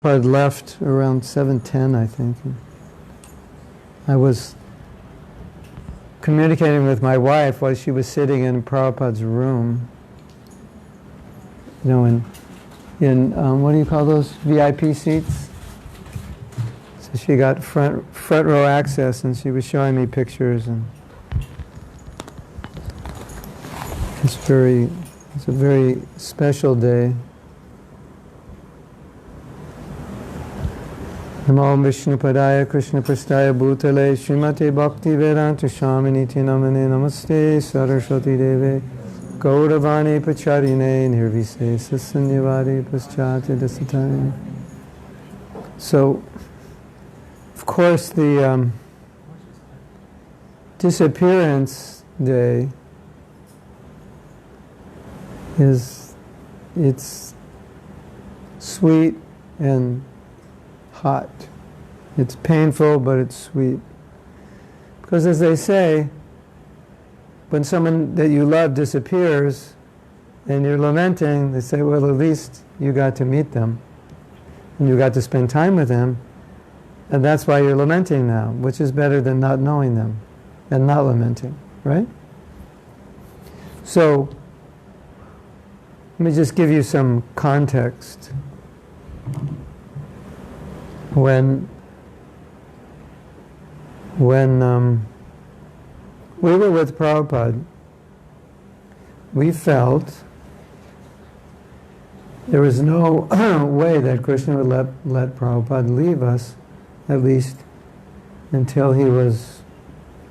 Prabhupada left around 7:10, I think. I was communicating with my wife while she was sitting in Prabhupada's room. You know, in what do you call those, VIP seats? So she got front row access, and she was showing me pictures, and it's a very special day. Namo Vishnu Padaya Krishna Prastaya Bhutale Srimati Bhakti Vedanta Shaminiti Namane Namaste Saraswati Deve Gauravani Pacharine Nirvise Sasanyavadi Paschati Dasatani. So, of course, the disappearance day it's sweet and hot. It's painful, but it's sweet. Because as they say, when someone that you love disappears and you're lamenting, they say, well, at least you got to meet them and you got to spend time with them, and that's why you're lamenting now, which is better than not knowing them and not lamenting, right? So, let me just give you some context. When we were with Prabhupada, we felt there was no way that Krishna would let Prabhupada leave us, at least until he was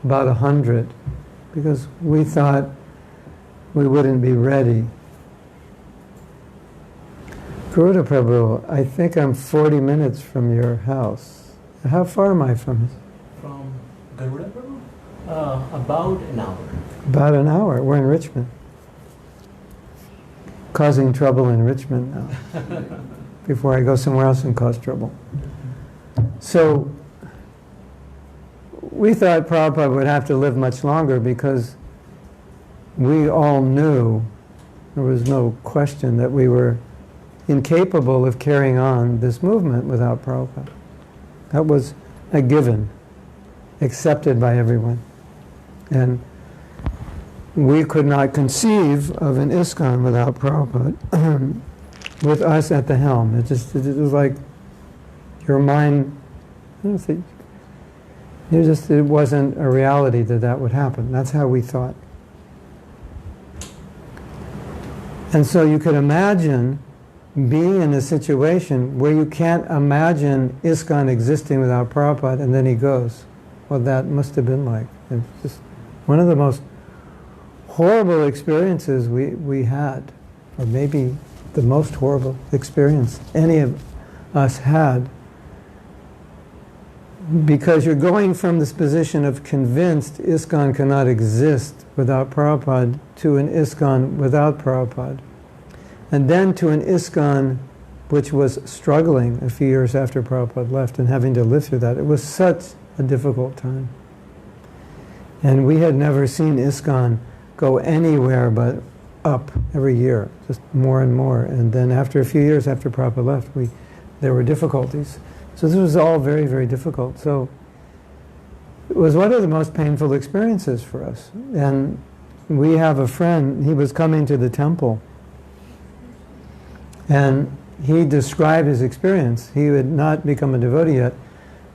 about 100, because we thought we wouldn't be ready. Garuda Prabhu, I think I'm 40 minutes from your house. How far am I from it? From Garuda Prabhu? About an hour. About an hour. We're in Richmond. Causing trouble in Richmond now. Before I go somewhere else and cause trouble. So, we thought Prabhupada would have to live much longer because we all knew, there was no question, that we were incapable of carrying on this movement without Prabhupada. That was a given, accepted by everyone. And we could not conceive of an ISKCON without Prabhupada, with us at the helm. It was like your mind, I don't think, it wasn't a reality that would happen. That's how we thought. And so you could imagine being in a situation where you can't imagine ISKCON existing without Prabhupada, and then he goes. Well, that must have been like, it's just one of the most horrible experiences we had, or maybe the most horrible experience any of us had, because you're going from this position of convinced ISKCON cannot exist without Prabhupada to an ISKCON without Prabhupada. And then to an ISKCON which was struggling a few years after Prabhupada left and having to live through that. It was such a difficult time. And we had never seen ISKCON go anywhere but up every year, just more and more. And then after a few years after Prabhupada left, there were difficulties. So this was all very, very difficult. So it was one of the most painful experiences for us. And we have a friend, he was coming to the temple, and he described his experience. He had not become a devotee yet,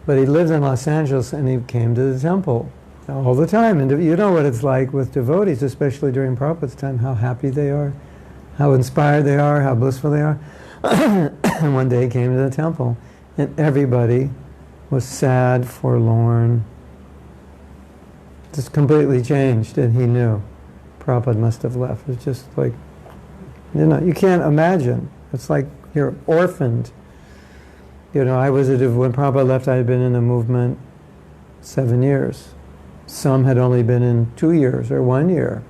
but he lived in Los Angeles and he came to the temple all the time. And you know what it's like with devotees, especially during Prabhupada's time, how happy they are, how inspired they are, how blissful they are. And one day he came to the temple and everybody was sad, forlorn, just completely changed, and he knew Prabhupada must have left. It's just like, you can't imagine. It's like you're orphaned. I was when Prabhupada left, I had been in the movement 7 years. Some had only been in 2 years or 1 year.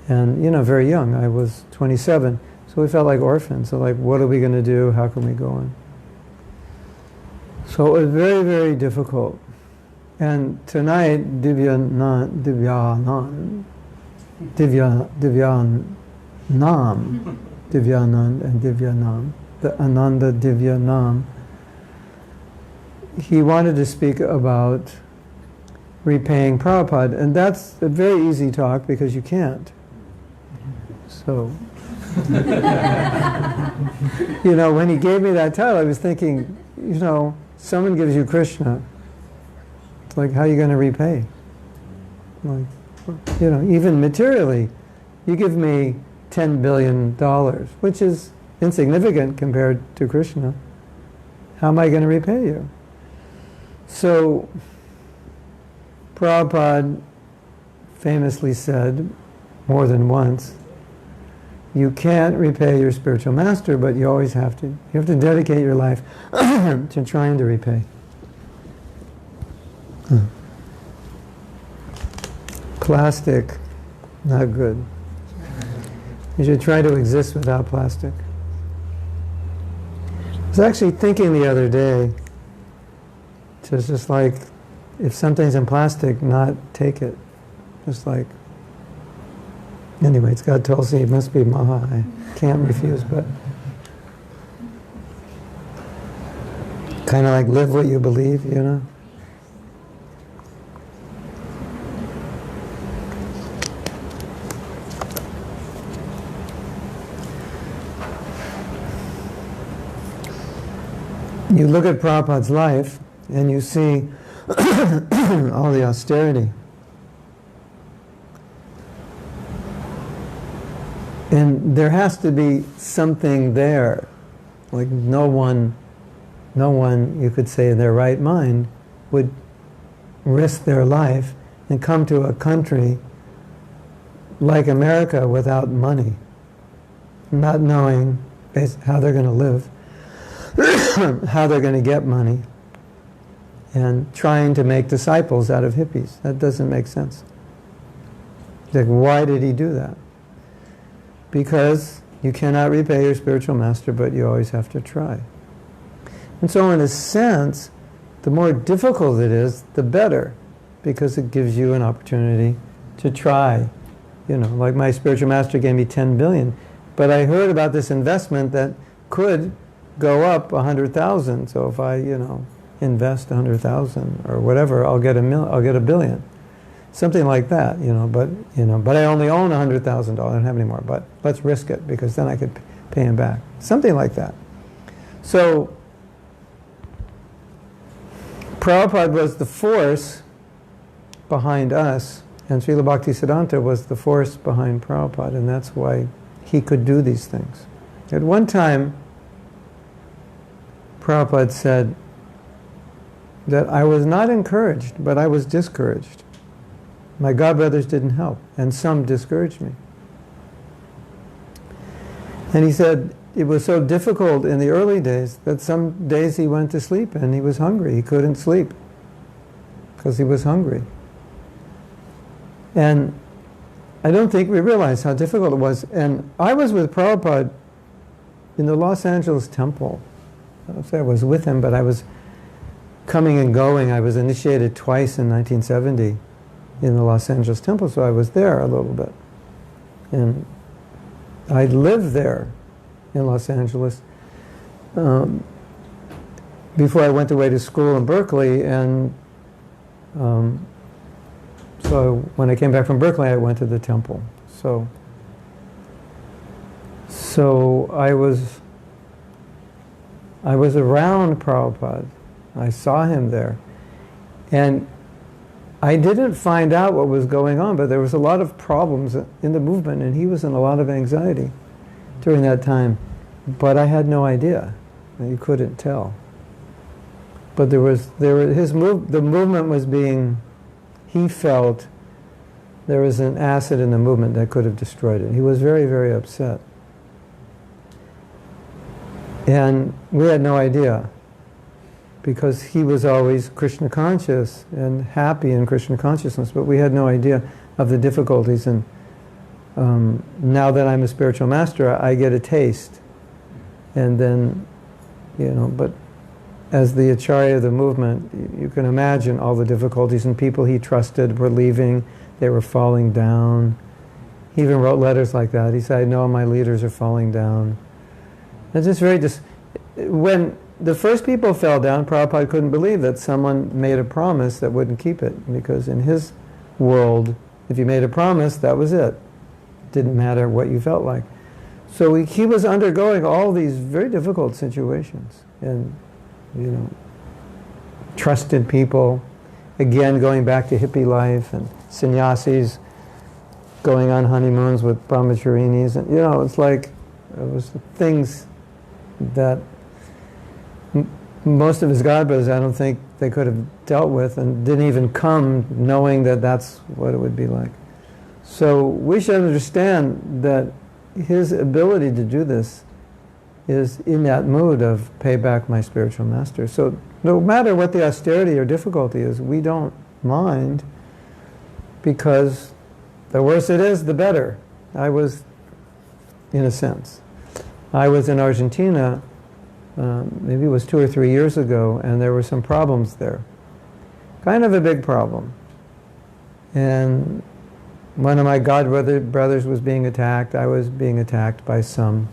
And, very young. I was 27. So we felt like orphans. So like, what are we going to do? How can we go on? So it was very, very difficult. And tonight, Divyanand Divyanand Nam, Divyanand and Divyanam, the Ananda Divya Nam, he wanted to speak about repaying Prabhupada, and that's a very easy talk because you can't. So, when he gave me that title, I was thinking, someone gives you Krishna, it's like, how are you going to repay? Like, even materially, you give me $10 billion, which is insignificant compared to Krishna. How am I going to repay you? So, Prabhupada famously said more than once, you can't repay your spiritual master, but you always have to. You have to dedicate your life to trying to repay. Plastic, not good. You should try to exist without plastic. I was actually thinking the other day, it's just like, if something's in plastic, not take it. Just like, anyway, it's got Tulsi, it must be Maha. I can't refuse, but kind of like live what you believe, You look at Prabhupada's life and you see all the austerity. And there has to be something there. Like no one, you could say in their right mind, would risk their life and come to a country like America without money, not knowing how they're going to live, how they're going to get money, and trying to make disciples out of hippies. That doesn't make sense. Like, why did he do that? Because you cannot repay your spiritual master, but you always have to try. And so in a sense, the more difficult it is, the better, because it gives you an opportunity to try. Like my spiritual master gave me 10 billion, but I heard about this investment that could go up 100,000. So if I, invest 100,000 or whatever, I'll get a billion. Something like that, but I only own $100,000, I don't have any more, but let's risk it because then I could pay him back. Something like that. So, Prabhupada was the force behind us, and Srila Bhaktisiddhanta was the force behind Prabhupada, and that's why he could do these things. At one time, Prabhupada said that I was not encouraged, but I was discouraged. My godbrothers didn't help, and some discouraged me. And he said it was so difficult in the early days that some days he went to sleep and he was hungry. He couldn't sleep because he was hungry. And I don't think we realized how difficult it was. And I was with Prabhupada in the Los Angeles temple. I don't say I was with him, but I was coming and going. I was initiated twice in 1970 in the Los Angeles temple, so I was there a little bit. And I lived there in Los Angeles before I went away to school in Berkeley, and so when I came back from Berkeley, I went to the temple. So I was around Prabhupada. I saw him there. And I didn't find out what was going on, but there was a lot of problems in the movement, and he was in a lot of anxiety during that time. But I had no idea. You couldn't tell. But the movement was being, he felt there was an acid in the movement that could have destroyed it. He was very, very upset. And we had no idea, because he was always Krishna conscious and happy in Krishna consciousness, but we had no idea of the difficulties. And now that I'm a spiritual master, I get a taste. And then, but as the Acharya of the movement, you can imagine all the difficulties, and people he trusted were leaving, they were falling down. He even wrote letters like that. He said, I know my leaders are falling down. It's just when the first people fell down, Prabhupada couldn't believe that someone made a promise that wouldn't keep it, because in his world, if you made a promise, that was it. Didn't matter what you felt like. So he was undergoing all these very difficult situations, and trusted people, again going back to hippie life, and sannyasis going on honeymoons with brahmacharinis, and it's like it was things that most of his godbrothers, I don't think they could have dealt with, and didn't even come knowing that that's what it would be like. So we should understand that his ability to do this is in that mood of pay back my spiritual master. So no matter what the austerity or difficulty is, we don't mind, because the worse it is, the better. I was, in a sense, I was in Argentina, maybe it was 2 or 3 years ago, and there were some problems there. Kind of a big problem. And one of my brothers was being attacked. I was being attacked by some.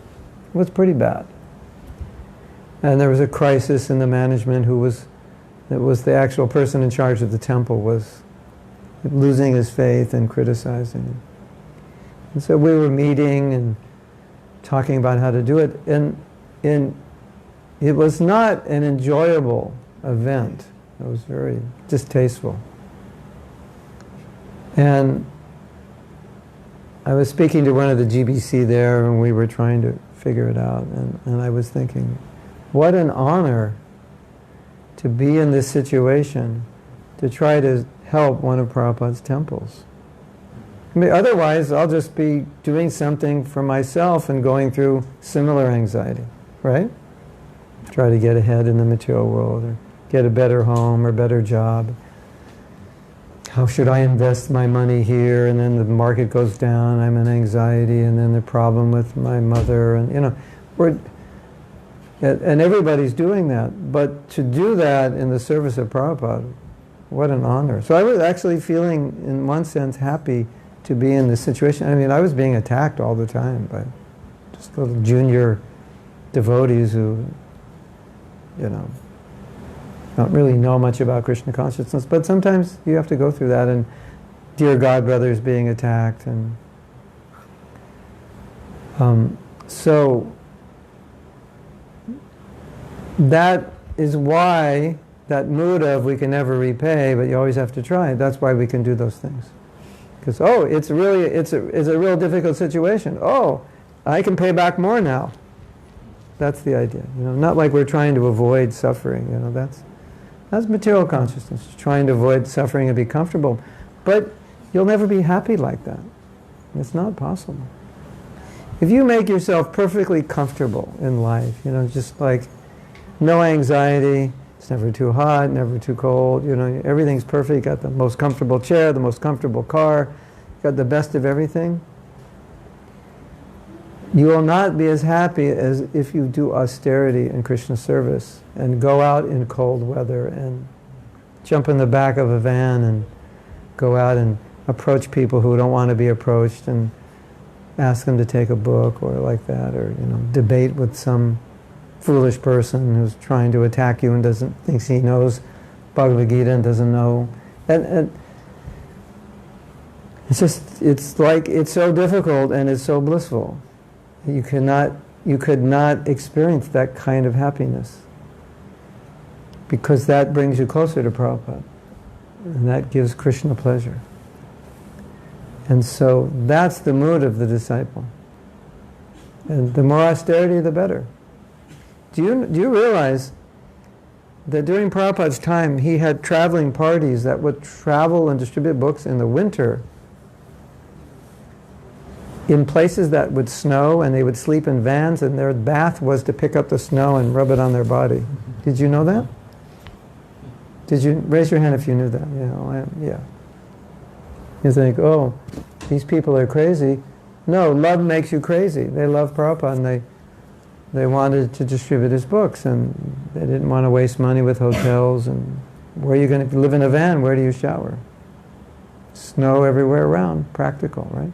It was pretty bad. And there was a crisis in the management it was the actual person in charge of the temple was losing his faith and criticizing. And so we were meeting and talking about how to do it. And it was not an enjoyable event. It was very distasteful. And I was speaking to one of the GBC there, and we were trying to figure it out. And I was thinking, what an honor to be in this situation, to try to help one of Prabhupada's temples. I mean, otherwise, I'll just be doing something for myself and going through similar anxiety, right? Try to get ahead in the material world, or get a better home or better job. How should I invest my money here? And then the market goes down, I'm in anxiety, and then the problem with my mother, and and everybody's doing that. But to do that in the service of Prabhupada, what an honor. So I was actually feeling, in one sense, happy to be in this situation. I mean, I was being attacked all the time by just little junior devotees who, don't really know much about Krishna consciousness, but sometimes you have to go through that, and dear God brothers being attacked, and so that is why that mood of we can never repay, but you always have to try. That's why we can do those things, because it's a real difficult situation. Oh, I can pay back more now. That's the idea. Not like we're trying to avoid suffering. That's material consciousness, trying to avoid suffering and be comfortable. But you'll never be happy like that. It's not possible. If you make yourself perfectly comfortable in life, just like no anxiety, it's never too hot, never too cold, everything's perfect, you got the most comfortable chair, the most comfortable car, you got the best of everything, you will not be as happy as if you do austerity and Krishna service and go out in cold weather and jump in the back of a van and go out and approach people who don't want to be approached and ask them to take a book or like that, or debate with some foolish person who's trying to attack you and thinks he knows Bhagavad Gita and doesn't know. And it's so difficult and it's so blissful. You could not experience that kind of happiness, because that brings you closer to Prabhupada, and that gives Krishna pleasure. And so that's the mood of the disciple. And the more austerity, the better. Do you realize that during Prabhupada's time, he had traveling parties that would travel and distribute books in the winter in places that would snow, and they would sleep in vans, and their bath was to pick up the snow and rub it on their body. Did you know that? Did you raise your hand if you knew that? Yeah. You think, oh, these people are crazy. No, love makes you crazy. They love Prabhupada, and they wanted to distribute his books, and they didn't want to waste money with hotels. And where are you going to live in a van? Where do you shower? Snow everywhere around. Practical, right?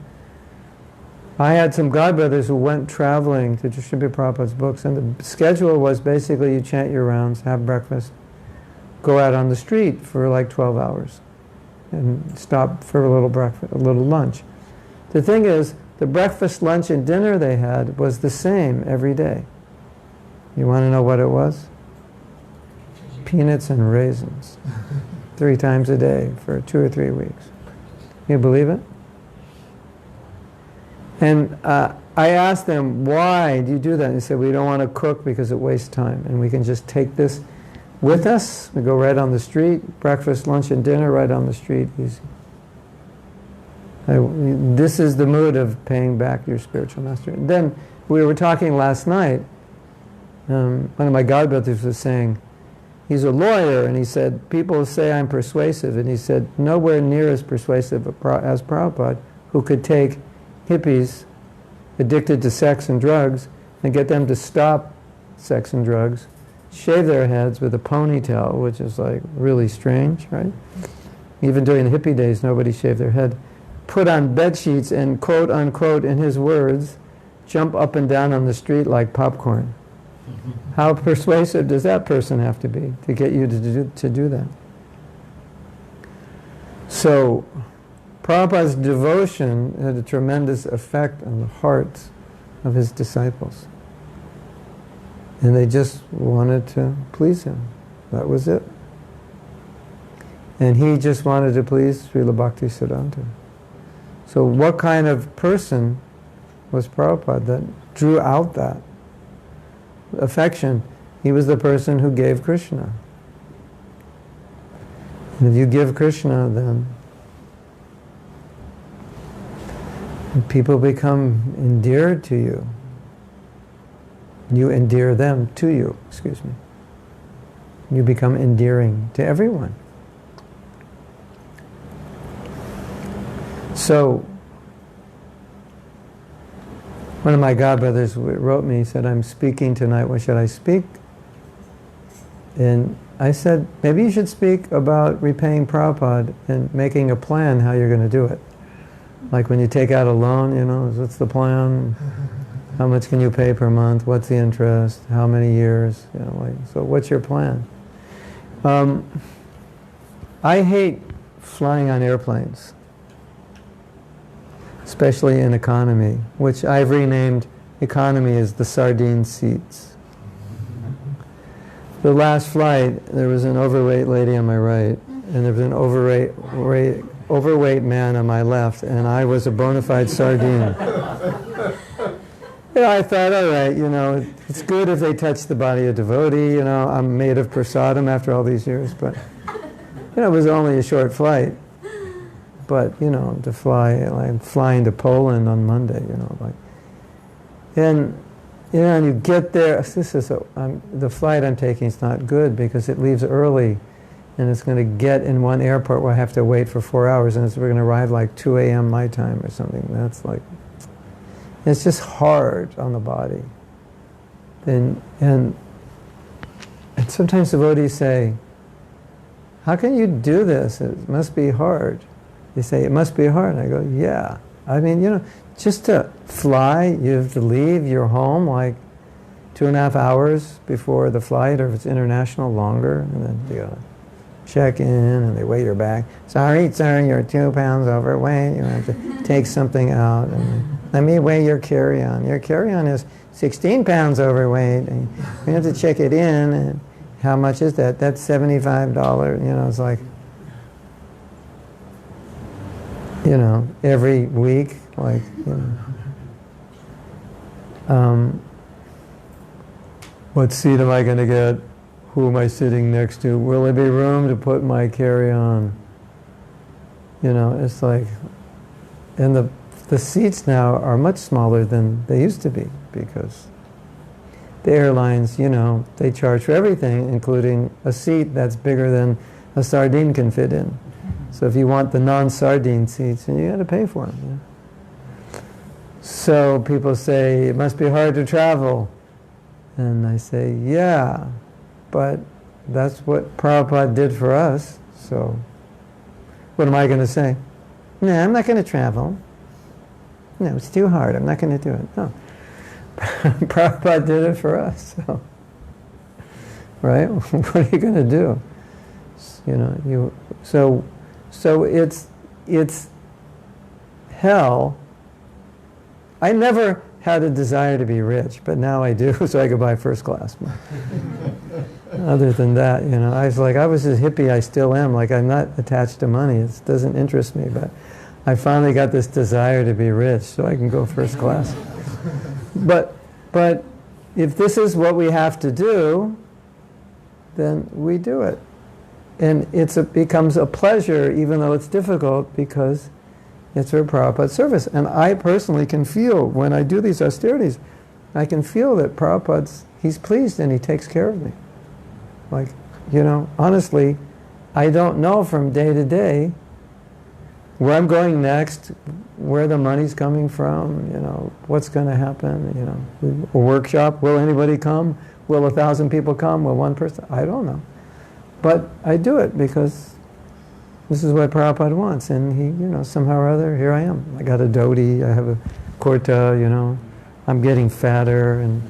I had some godbrothers who went traveling to distribute Prabhupada's books, and the schedule was basically you chant your rounds, have breakfast, go out on the street for like 12 hours, and stop for a little breakfast, a little lunch. The thing is, the breakfast, lunch, and dinner they had was the same every day. You want to know what it was? Peanuts and raisins. 3 times a day for 2 or 3 weeks. You believe it? And I asked them, why do you do that? And they said, we don't want to cook because it wastes time. And we can just take this with us. We go right on the street, breakfast, lunch, and dinner right on the street, easy. This is the mood of paying back your spiritual master. And then we were talking last night. One of my godbrothers was saying, he's a lawyer, and he said, people say I'm persuasive, and he said, nowhere near as persuasive as Prabhupada, who could take hippies addicted to sex and drugs and get them to stop sex and drugs, shave their heads with a ponytail, which is like really strange, right? Even during the hippie days, nobody shaved their head. Put on bed sheets and, quote unquote, in his words, jump up and down on the street like popcorn. How persuasive does that person have to be to get you to do that? So, Prabhupada's devotion had a tremendous effect on the hearts of his disciples. And they just wanted to please him. That was it. And he just wanted to please Srila Bhakti Siddhanta. So what kind of person was Prabhupada that drew out that affection? He was the person who gave Krishna. And if you give Krishna, then people become endeared to you. You endear them to you, excuse me. You become endearing to everyone. So, one of my godbrothers wrote me, he said, I'm speaking tonight, what should I speak? And I said, maybe you should speak about repaying Prabhupada and making a plan how you're going to do it. Like when you take out a loan, you know, what's the plan? How much can you pay per month? What's the interest? How many years? You know, like, so what's your plan? I hate flying on airplanes, especially in economy, which I've renamed economy as the sardine seats. The last flight, there was an overweight lady on my right, and there was an overweight man on my left, and I was a bona fide sardine. I thought, all right, it's good if they touch the body of devotee, I'm made of prasadam after all these years, but, it was only a short flight. But, to fly, I'm flying to Poland on Monday, and you get there, the flight I'm taking is not good because it leaves early, and it's going to get in one airport where I have to wait for 4 hours, and we're going to arrive like 2 a.m. my time or something. That's like, it's just hard on the body. And sometimes devotees say, how can you do this? It must be hard. They say, it must be hard. And I go, yeah. I mean, just to fly, you have to leave your home like 2.5 hours before the flight, or if it's international, longer. And then you gotta check in, and they weigh your bag. Sorry, you're 2 pounds overweight. You have to take something out. And let me weigh your carry-on. Your carry-on is 16 pounds overweight. And we have to check it in. And how much is that? That's $75. It's like, every week, like, what seat am I going to get? Who am I sitting next to? Will there be room to put my carry-on? It's like, and the seats now are much smaller than they used to be, because the airlines, they charge for everything, including a seat that's bigger than a sardine can fit in. So if you want the non-sardine seats, you got to pay for them. So people say, it must be hard to travel. And I say, yeah, but that's what Prabhupada did for us. So what am I going to say? No, I'm not going to travel. no, it's too hard. I'm not going to do it. No. Prabhupada did it for us. So. Right? What are you going to do? You know, so it's hell. I never had a desire to be rich, but now I do, so I could buy first class. Other than that, you know, I was as hippie I still am. Like, I'm not attached to money. It doesn't interest me, but I finally got this desire to be rich, so I can go first class. But if this is what we have to do, then we do it. And it becomes a pleasure, even though it's difficult, because it's for Prabhupada's service. And I personally can feel, when I do these austerities, I can feel that he's pleased and he takes care of me. Like, you know, honestly, I don't know from day to day where I'm going next, where the money's coming from, you know, what's going to happen, you know, a workshop, will anybody come? Will 1,000 people come? Will one person? I don't know. But I do it because this is what Prabhupada wants, and he, you know, somehow or other, here I am. I got a dhoti, I have a kurta, you know, I'm getting fatter, and,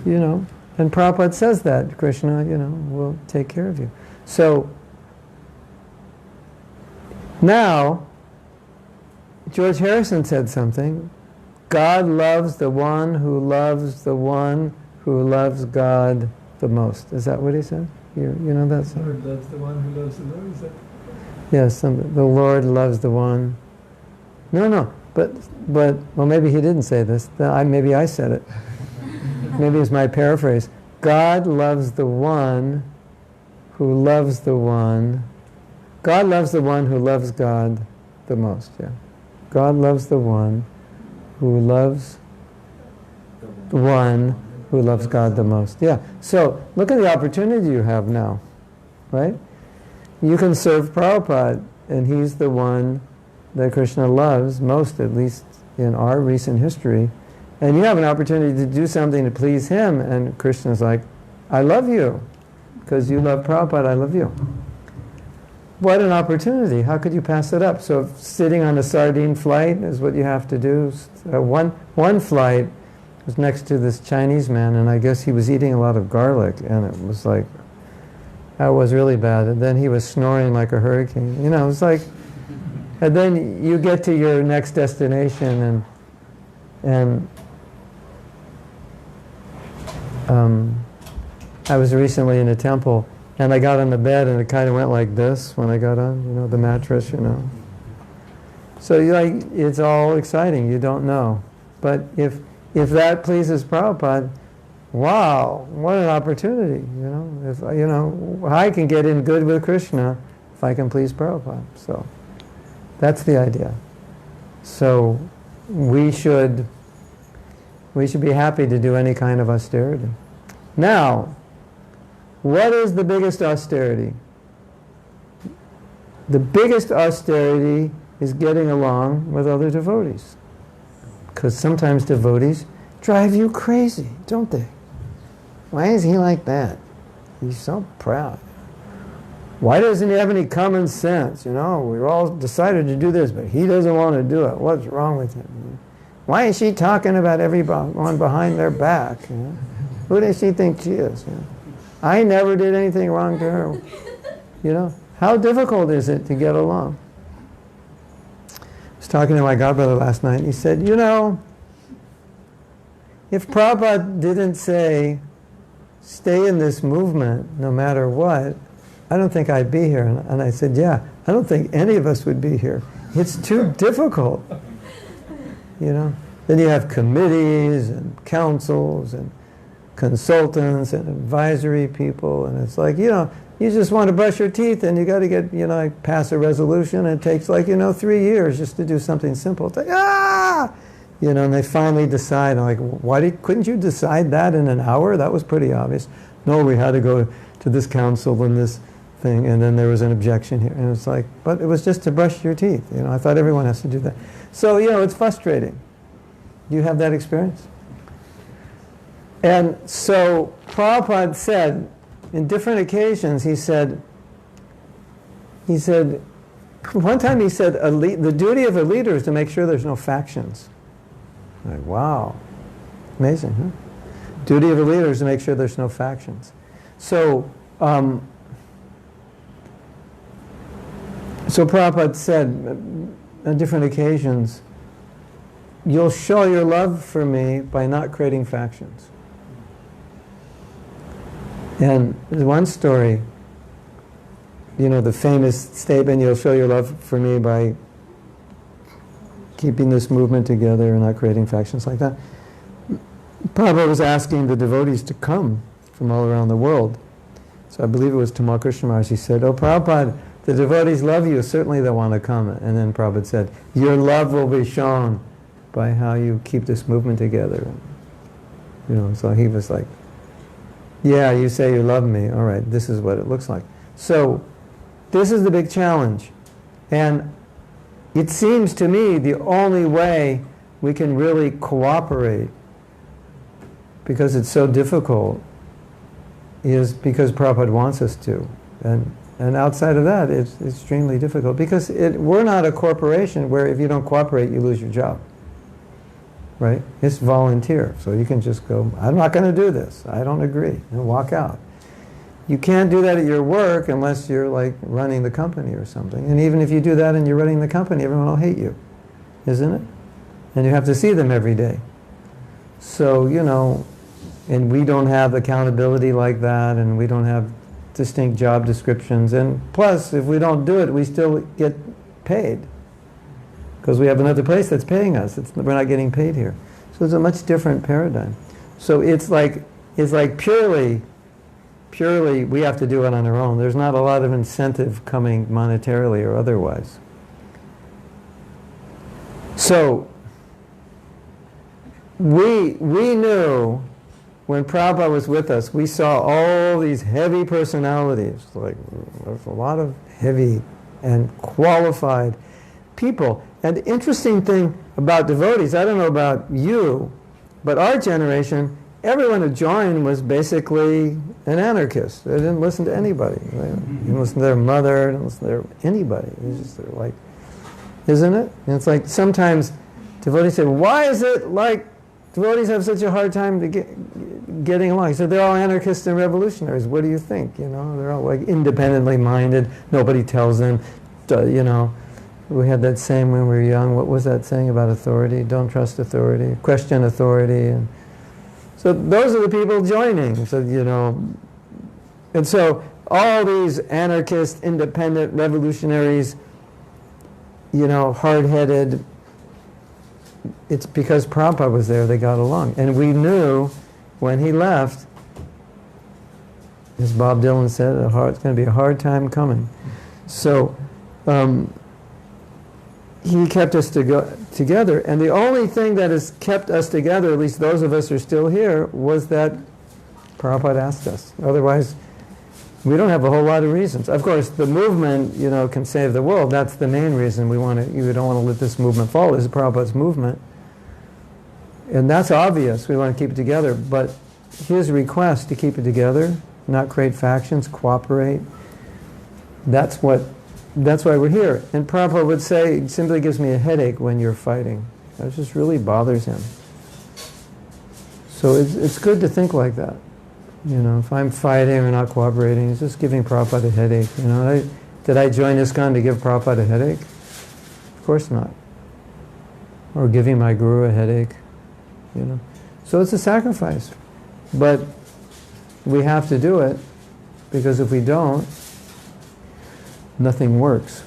you know, and Prabhupada says that, Krishna, you know, will take care of you. So, now, George Harrison said something, God loves the one who loves the one who loves God the most. Is that what he said? You know that song? The Lord loves the one who loves the Lord, is that? Yes, the Lord loves the one. No, but well, maybe he didn't say this. Maybe I said it. Maybe it's my paraphrase. God loves the one who loves the one. God loves the one who loves God the most, yeah. God loves the one who loves the one who loves God the most. Yeah. So, look at the opportunity you have now, right? You can serve Prabhupada, and he's the one that Krishna loves most, at least in our recent history. And you have an opportunity to do something to please him, and Krishna's like, I love you. Because you love Prabhupada, I love you. What an opportunity. How could you pass it up? So sitting on a sardine flight is what you have to do. One flight was next to this Chinese man, and I guess he was eating a lot of garlic, and it was like, that was really bad. And then he was snoring like a hurricane. You know, it's like, and then you get to your next destination, and I was recently in a temple, and I got on the bed, and it kind of went like this when I got on, you know, the mattress, you know. So it's all exciting. You don't know, but if that pleases Prabhupada, wow, what an opportunity, you know. If you know, I can get in good with Krishna if I can please Prabhupada. So that's the idea. So we should be happy to do any kind of austerity. Now, what is the biggest austerity? The biggest austerity is getting along with other devotees. Because sometimes devotees drive you crazy, don't they? Why is he like that? He's so proud. Why doesn't he have any common sense? You know, we've all decided to do this, but he doesn't want to do it. What's wrong with him? Why is she talking about everyone behind their back? You know? Who does she think she is? You know? I never did anything wrong to her. You know, how difficult is it to get along? I was talking to my godbrother last night, and he said, you know, if Prabhupada didn't say, stay in this movement no matter what, I don't think I'd be here. And I said, yeah, I don't think any of us would be here. It's too difficult. You know, then you have committees and councils and consultants and advisory people, and it's like, you know, you just want to brush your teeth and you got to get, you know, like pass a resolution, and it takes like, you know, 3 years just to do something simple. It's like, you know, and they finally decide, like, couldn't you decide that in an hour? That was pretty obvious. No, we had to go to this council and this thing, and then there was an objection here, and it's like, but it was just to brush your teeth, you know. I thought everyone has to do that. So, you know, it's frustrating. Do you have that experience? And so Prabhupada said, in different occasions, he said, one time he said, the duty of a leader is to make sure there's no factions. Like, wow. Amazing, huh? Duty of a leader is to make sure there's no factions. So, so Prabhupada said on different occasions, you'll show your love for me by not creating factions. And there's one story, you know, the famous statement, you'll show your love for me by keeping this movement together and not creating factions, like that. Prabhupada was asking the devotees to come from all around the world. So I believe it was Tamal Krishna Maharaj. He said, "Oh Prabhupada, the devotees love you, certainly they'll want to come." And then Prabhupada said, "Your love will be shown by how you keep this movement together." You know, so he was like, "Yeah, you say you love me, all right, this is what it looks like." So this is the big challenge. And it seems to me the only way we can really cooperate, because it's so difficult, is because Prabhupada wants us to. And outside of that, it's extremely difficult. Because we're not a corporation where if you don't cooperate, you lose your job. Right? It's volunteer. So you can just go, "I'm not going to do this. I don't agree," and walk out. You can't do that at your work unless you're like running the company or something. And even if you do that and you're running the company, everyone will hate you. Isn't it? And you have to see them every day. So, you know, and we don't have accountability like that, and we don't have distinct job descriptions. And plus, if we don't do it, we still get paid. Because we have another place that's paying us. We're not getting paid here. So it's a much different paradigm. So it's like purely we have to do it on our own. There's not a lot of incentive coming monetarily or otherwise. So we knew when Prabhupada was with us, we saw all these heavy personalities, like there's a lot of heavy and qualified people. And the interesting thing about devotees, I don't know about you, but our generation, everyone who joined was basically an anarchist. They didn't listen to anybody. They didn't listen to their mother, didn't listen to anybody. It's just they're like, isn't it? And it's like sometimes devotees say, "Why is it like devotees have such a hard time to getting along?" He said, "They're all anarchists and revolutionaries. What do you think? You know, they're all like independently minded. Nobody tells them, you know." We had that saying when we were young. What was that saying about authority? Don't trust authority. Question authority. And so those are the people joining. So, you know, and so all these anarchist, independent, revolutionaries, you know, hard-headed, it's because Prabhupada was there, they got along. And we knew when he left, as Bob Dylan said, it's going to be a hard time coming. So he kept us together, and the only thing that has kept us together, at least those of us who are still here, was that Prabhupada asked us. Otherwise, we don't have a whole lot of reasons. Of course, the movement, you know, can save the world. That's the main reason we don't want to let this movement fall. This is Prabhupada's movement. And that's obvious. We want to keep it together. But his request to keep it together, not create factions, cooperate, that's why we're here. And Prabhupada would say, "It simply gives me a headache when you're fighting." That just really bothers him. So it's good to think like that. You know, if I'm fighting or not cooperating, it's just giving Prabhupada a headache. You know, did I join ISKCON to give Prabhupada a headache? Of course not. Or giving my guru a headache. You know, so it's a sacrifice. But we have to do it, because if we don't, nothing works.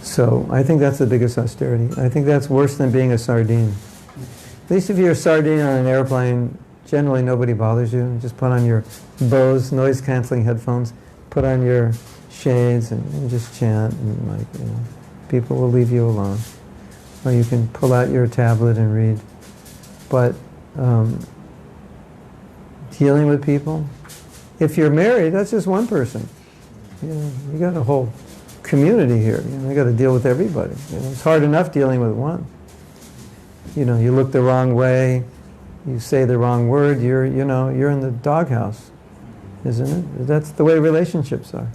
So I think that's the biggest austerity. I think that's worse than being a sardine. At least if you're a sardine on an airplane, generally nobody bothers you. Just put on your Bose noise-canceling headphones, put on your shades, and just chant, and like, you know, people will leave you alone. Or you can pull out your tablet and read. But dealing with people, if you're married, that's just one person. You know, you got a whole community here. You know, you got to deal with everybody. You know, it's hard enough dealing with one. You know, you look the wrong way, you say the wrong word, you're in the doghouse, isn't it? That's the way relationships are.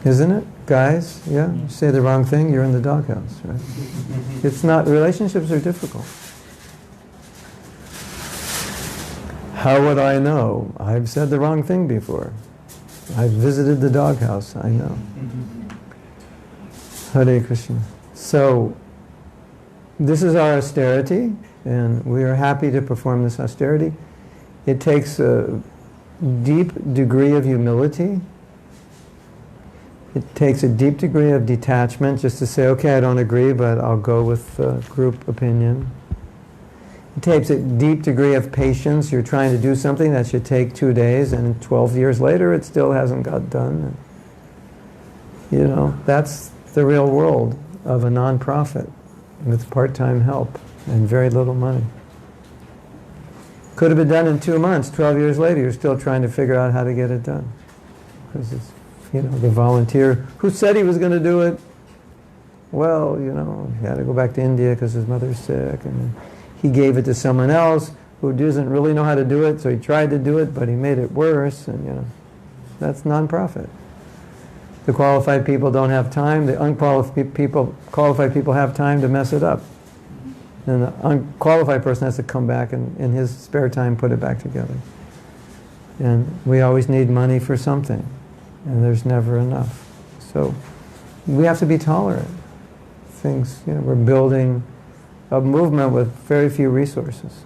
Isn't it? Guys, yeah? You say the wrong thing, you're in the doghouse, right? It's not, relationships are difficult. How would I know? I've said the wrong thing before. I've visited the doghouse, I know. Hare Krishna. So, this is our austerity, and we are happy to perform this austerity. It takes a deep degree of humility. It takes a deep degree of detachment just to say, okay, I don't agree, but I'll go with group opinion. It takes a deep degree of patience. You're trying to do something that should take 2 days, and 12 years later it still hasn't got done. You know, that's the real world of a non-profit with part-time help and very little money. Could have been done in 2 months. 12 years later, you're still trying to figure out how to get it done. Because it's, you know, the volunteer who said he was going to do it, well, you know, he had to go back to India because his mother's sick, and he gave it to someone else who doesn't really know how to do it, so he tried to do it, but he made it worse, and, you know, that's non-profit. The qualified people don't have time. The qualified people have time to mess it up. And the unqualified person has to come back and in his spare time put it back together. And we always need money for something, and there's never enough. So we have to be tolerant. Things, you know, we're building a movement with very few resources.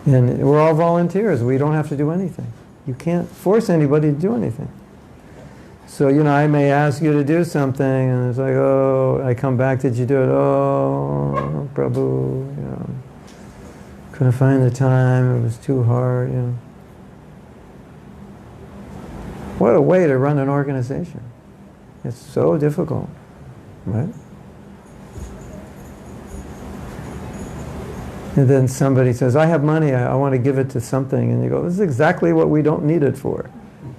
And we're all volunteers. We don't have to do anything. You can't force anybody to do anything. So, you know, I may ask you to do something, and it's like, oh, I come back, did you do it? Oh, Prabhu, you know, couldn't find the time, it was too hard, you know. What a way to run an organization. It's so difficult, right? And then somebody says, I have money, I want to give it to something, and you go, this is exactly what we don't need it for.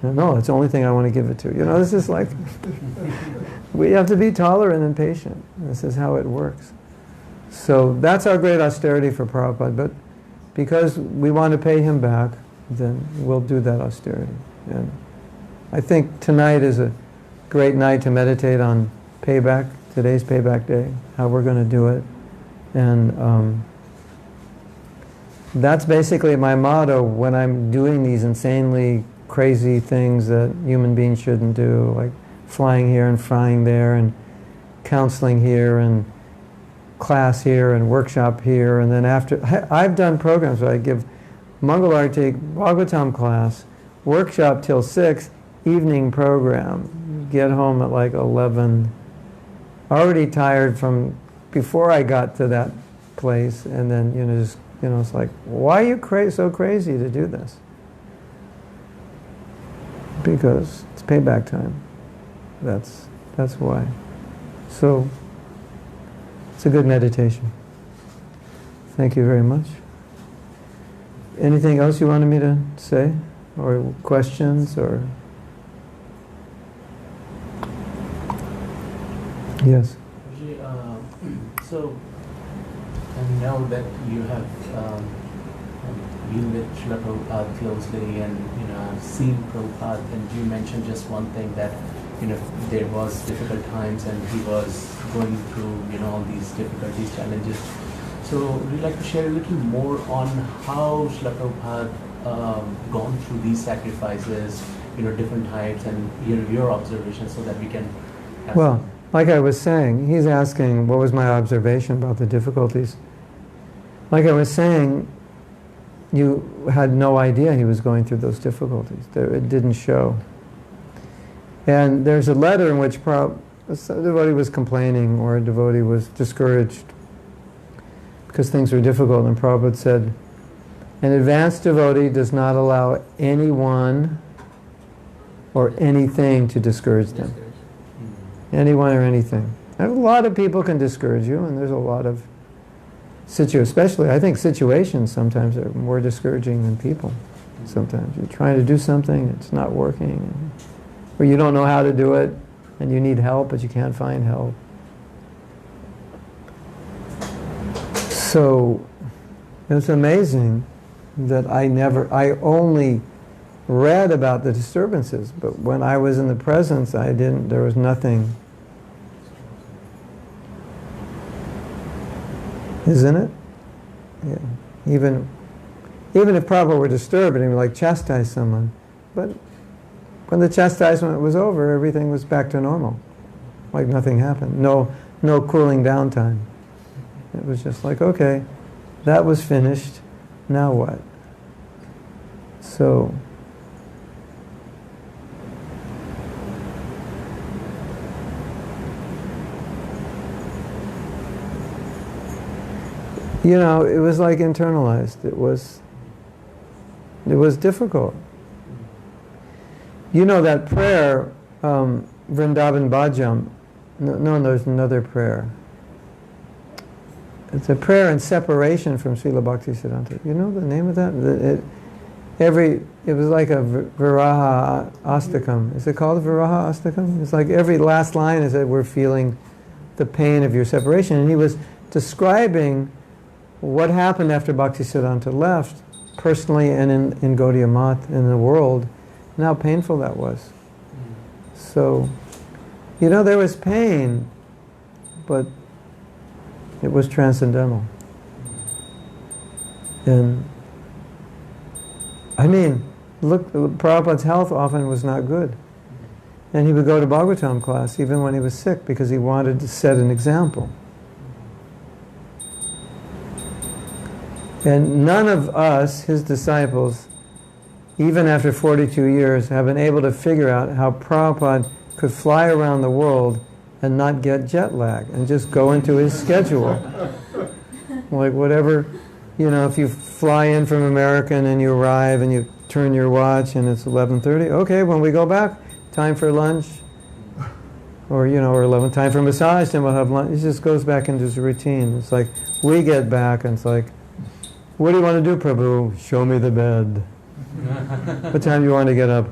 No, it's the only thing I want to give it to. You know, this is like, we have to be tolerant and patient. This is how it works. So that's our great austerity for Prabhupada, but because we want to pay him back, then we'll do that austerity. And I think tonight is a great night to meditate on payback, today's payback day, how we're going to do it. And that's basically my motto when I'm doing these insanely crazy things that human beings shouldn't do, like flying here and flying there, and counseling here, and class here, and workshop here, and then after, I've done programs where I give Mangalarti, Bhagavatam class, workshop till 6, evening program, get home at like 11, already tired from before I got to that place, and then, you know, just, you know, it's like, why are you so crazy to do this? Because it's payback time. That's why. So, it's a good meditation. Thank you very much. Anything else you wanted me to say? Or questions? Or yes? So, I know that you have been with Srila Prabhupada closely, and you know, I've seen Prabhupada, and you mentioned just one thing, that you know, there was difficult times and he was going through, you know, all these difficulties, challenges. So would you like to share a little more on how Srila Prabhupada gone through these sacrifices, you know, different types, and your observations, so that we can have Well, like I was saying, he's asking what was my observation about the difficulties. Like I was saying, you had no idea he was going through those difficulties. It didn't show. And there's a letter in which a devotee was complaining, or a devotee was discouraged because things were difficult, and Prabhupada said, an advanced devotee does not allow anyone or anything to discourage them. Anyone or anything. And a lot of people can discourage you, and there's a lot of especially, I think situations sometimes are more discouraging than people. Sometimes you're trying to do something, it's not working, or you don't know how to do it, and you need help, but you can't find help. So it's amazing that I only read about the disturbances, but when I was in the presence, there was nothing. Isn't it? Yeah. Even if Prabhupada were disturbed and he would like chastise someone, but when the chastisement was over, everything was back to normal. Like nothing happened. No cooling down time. It was just like, okay, that was finished, now what? So, it was like internalized. It was difficult. That prayer, Vrindavan Bhajam, no, there's another prayer. It's a prayer in separation from Srila Bhaktisiddhanta. You know the name of that? It was like a Viraha Astakam. Is it called Viraha Astakam? It's like every last line is that we're feeling the pain of your separation. And he was describing what happened after Bhaktisiddhanta left, personally and in Gaudiya Math, in the world, and how painful that was. So, there was pain, but it was transcendental. And, look, Prabhupada's health often was not good. And he would go to Bhagavatam class even when he was sick because he wanted to set an example. And none of us, his disciples, even after 42 years, have been able to figure out how Prabhupada could fly around the world and not get jet lag and just go into his schedule. Like whatever, if you fly in from America and then you arrive and you turn your watch and it's 11:30, okay, when we go back, time for lunch. Or 11, time for massage, then we'll have lunch. He just goes back into his routine. It's like, we get back and it's like, what do you want to do, Prabhu? Show me the bed. What time do you want to get up?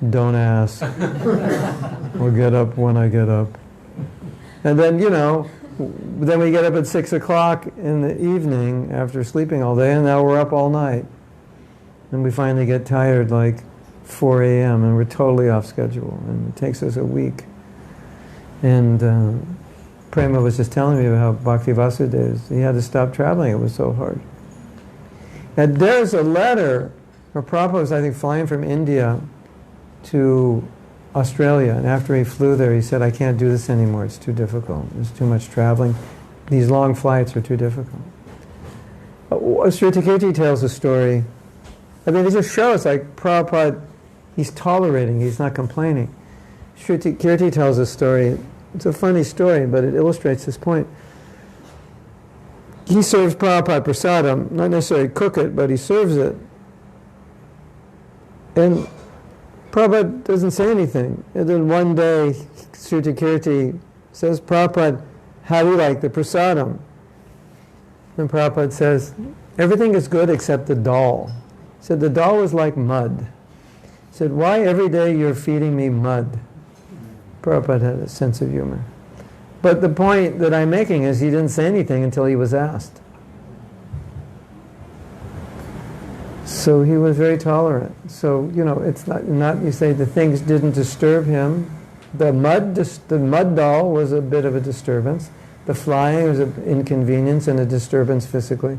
Don't ask. We'll get up when I get up. And then, then we get up at 6 o'clock in the evening after sleeping all day, and now we're up all night. And we finally get tired like 4 a.m. and we're totally off schedule. And it takes us a week. And Prema was just telling me about how Bhakti Vasudeva, he had to stop traveling. It was so hard. And there's a letter where Prabhupada was, I think, flying from India to Australia, and after he flew there, he said, I can't do this anymore, it's too difficult, there's too much traveling, these long flights are too difficult. Sri Kirti tells a story, it just shows, like, Prabhupada, he's tolerating, he's not complaining. Sri Kirti tells a story, it's a funny story, but it illustrates this point. He serves Prabhupada prasadam, not necessarily cook it, but he serves it. And Prabhupada doesn't say anything. And then one day, Sri Kirti says, Prabhupada, how do you like the prasadam? And Prabhupada says, everything is good except the dal. He said, the dal is like mud. He said, why every day you're feeding me mud? Prabhupada had a sense of humor. But the point that I'm making is he didn't say anything until he was asked. So he was very tolerant. So, it's not you say the things didn't disturb him. The mud doll was a bit of a disturbance. The flying was an inconvenience and a disturbance physically.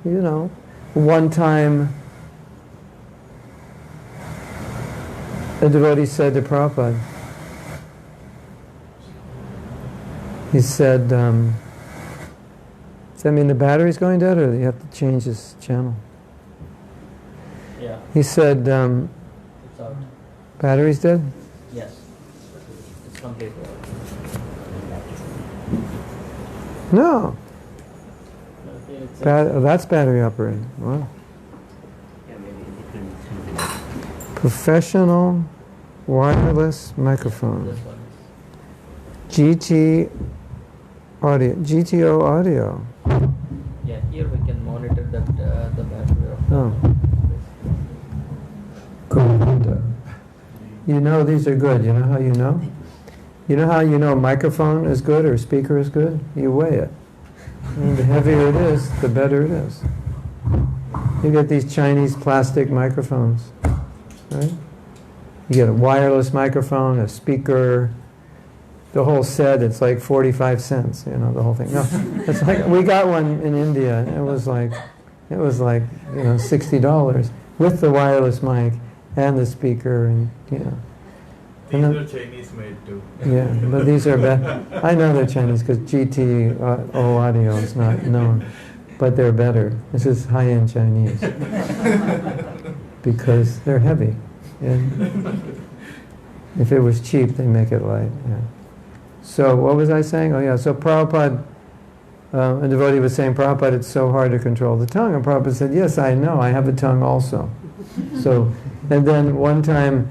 One time a devotee said to Prabhupada, he said, does that mean the battery's going dead, or you have to change this channel? Yeah. He said, It's out. battery's dead? Yes. It's completely out. No. It's That's battery operated. Wow. yeah, maybe different. Professional wireless microphone. This one. GTO audio. Yeah, here we can monitor that the battery of the Oh. These are good. You know how you know? You know how you know a microphone is good or a speaker is good? You weigh it. And the heavier it is, the better it is. You get these Chinese plastic microphones. right? You get a wireless microphone, a speaker, the whole set. It's like 45 cents, the whole thing. No, it's like we got one in India. And it was like $60 with the wireless mic and the speaker, and These are Chinese made too. Yeah, but these are better. I know they're Chinese because GTO audio is not known, but they're better. This is high-end Chinese because they're heavy. And if it was cheap, they make it light. Yeah. So what was I saying? Oh yeah. So Prabhupada, a devotee was saying, Prabhupada, it's so hard to control the tongue. And Prabhupada said, yes, I know. I have a tongue also. So, and then one time,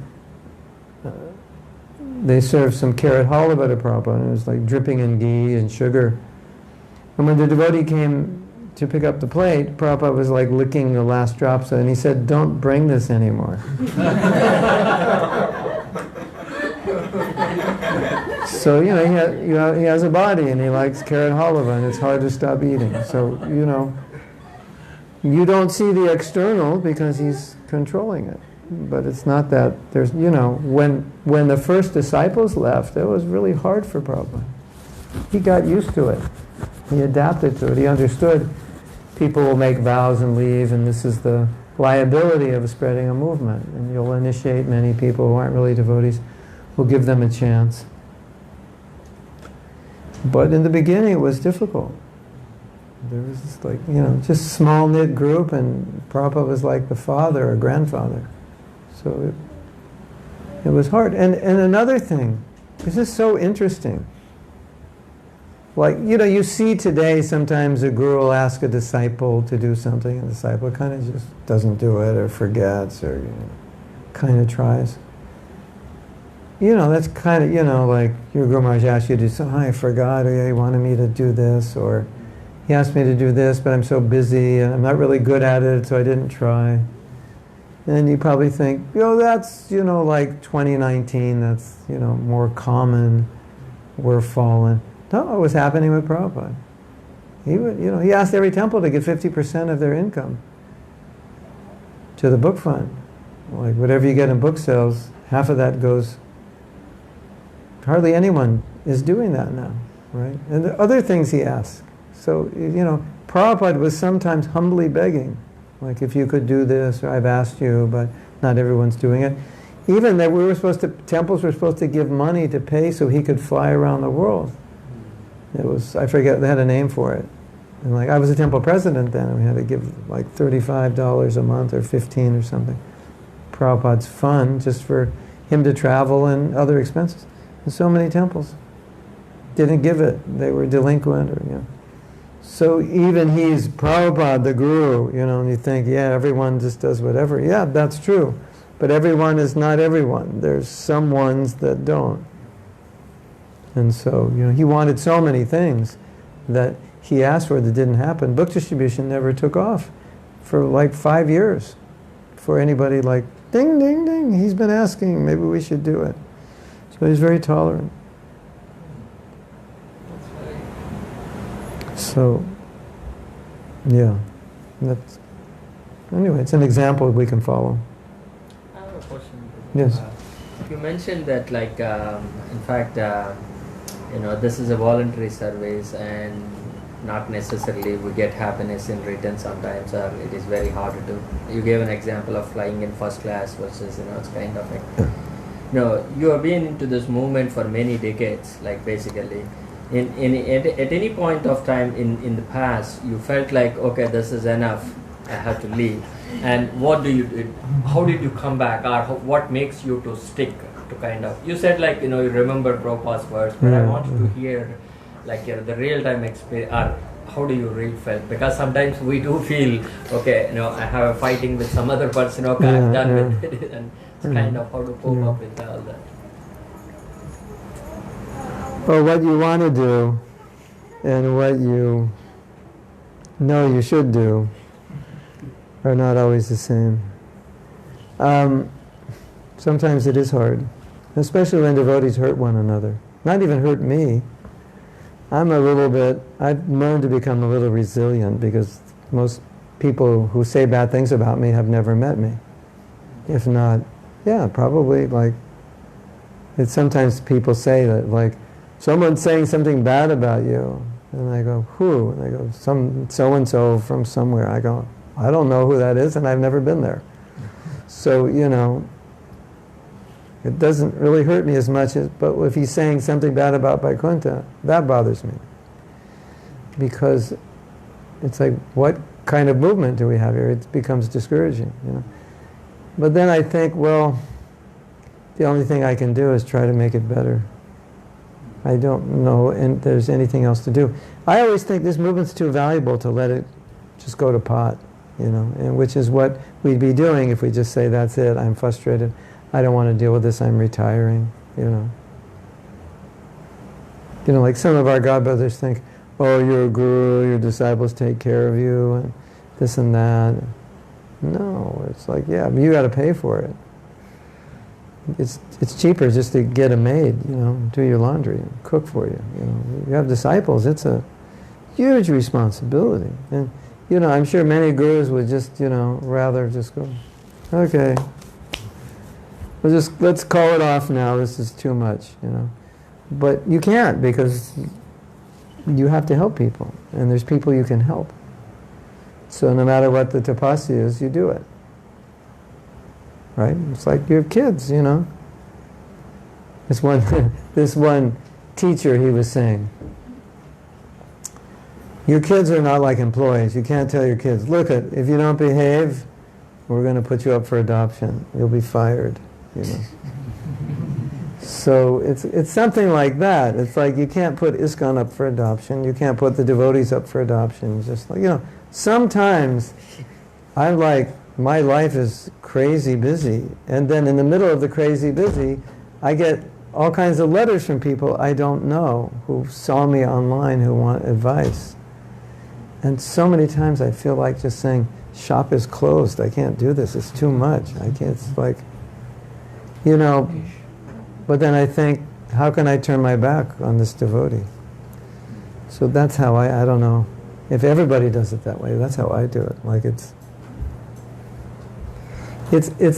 they served some carrot halwa to Prabhupada, and it was like dripping in ghee and sugar. And when the devotee came to pick up the plate, Prabhupada was like licking the last drops, and he said, don't bring this anymore. So, he has a body, and he likes carrot halwa, and it's hard to stop eating. So, you don't see the external because he's controlling it. But it's not that there's, when the first disciples left, it was really hard for Prabhupada. He got used to it. He adapted to it. He understood people will make vows and leave, and this is the liability of spreading a movement. And you'll initiate many people who aren't really devotees. We'll give them a chance. But in the beginning, it was difficult. There was this just small knit group, and Prabhupada was like the father or grandfather. So it was hard. And another thing, this is so interesting. Like, you see today sometimes a guru will ask a disciple to do something, and the disciple kind of just doesn't do it or forgets or kind of tries. That's kind of, like your Guru Maharaj asked you to do something, I forgot, or he wanted me to do this, or he asked me to do this, but I'm so busy and I'm not really good at it, so I didn't try. And you probably think, that's, like 2019, that's, more common, we're fallen. No, it was happening with Prabhupada. He would, he asked every temple to give 50% of their income to the book fund. Like, whatever you get in book sales, half of that goes. Hardly anyone is doing that now, right? And the other things he asked. So, Prabhupada was sometimes humbly begging, like, if you could do this, or I've asked you, but not everyone's doing it. Even that temples were supposed to give money to pay so he could fly around the world. It was, I forget, they had a name for it. And I was a temple president then, and we had to give like $35 a month or $15 or something. Prabhupada's fund, just for him to travel and other expenses. And so many temples didn't give it. They were delinquent, or So even he's Prabhupada, the guru, and you think, everyone just does whatever. Yeah, that's true. But everyone is not everyone. There's some ones that don't. And so, he wanted so many things that he asked for that didn't happen. Book distribution never took off for like 5 years. For anybody like, ding, ding, ding, he's been asking, maybe we should do it. So he's very tolerant. So, anyway, it's an example we can follow. I have a question. Yes. You mentioned that, in fact, this is a voluntary service, and not necessarily we get happiness in return sometimes, or it is very hard to do. You gave an example of flying in first class versus, it's kind of like, you have been into this movement for many decades, like basically. At any point of time in the past, you felt like, okay, this is enough, I have to leave. And how did you come back, or what makes you to stick to kind of, you said you remember Prabhupada's words, but I want to hear the real-time experience, or how do you really felt? Because sometimes we do feel, okay, I have a fighting with some other person, okay, I'm done with it, and it's kind of how to cope up with all that. Well, what you want to do and what you know you should do are not always the same. Sometimes it is hard, especially when devotees hurt one another. Not even hurt me. I've learned to become a little resilient, because most people who say bad things about me have never met me. If not, Yeah, probably, like, it's sometimes people say that, like, someone's saying something bad about you, and I go, who? And they go, some so-and-so from somewhere. I go, I don't know who that is, and I've never been there. So, you know, it doesn't really hurt me as much as, but if he's saying something bad about Vaikuntha, that bothers me. Because it's like, what kind of movement do we have here? It becomes discouraging, you know. But then I think, well, the only thing I can do is try to make it better. I don't know if there's anything else to do. I always think this movement's too valuable to let it just go to pot, you know, and which is what we'd be doing if we just say, that's it, I'm frustrated, I don't want to deal with this, I'm retiring, you know. You know, like some of our godbrothers think, oh, you're a guru, your disciples take care of you, and this and that. No, it's like, yeah, but you got to pay for it. It's cheaper just to get a maid, you know, do your laundry, and cook for you. You know, you have disciples. It's a huge responsibility, and you know, I'm sure many gurus would just, you know, rather just go, okay, let's call it off now. This is too much, you know. But you can't, because you have to help people, and there's people you can help. So no matter what the tapasya is, you do it. Right? It's like your kids, you know. This one teacher, he was saying, your kids are not like employees. You can't tell your kids, look, if you don't behave, we're going to put you up for adoption. You'll be fired, you know. So it's something like that. It's like you can't put ISKCON up for adoption. You can't put the devotees up for adoption. It's just like, you know, sometimes I'm like, my life is crazy busy, and then in the middle of the crazy busy, I get all kinds of letters from people I don't know who saw me online who want advice. And so many times I feel like just saying, shop is closed, I can't do this, it's too much. I can't, it's like, you know, but then I think, how can I turn my back on this devotee? So that's how I don't know, if everybody does it that way, that's how I do it. Like it's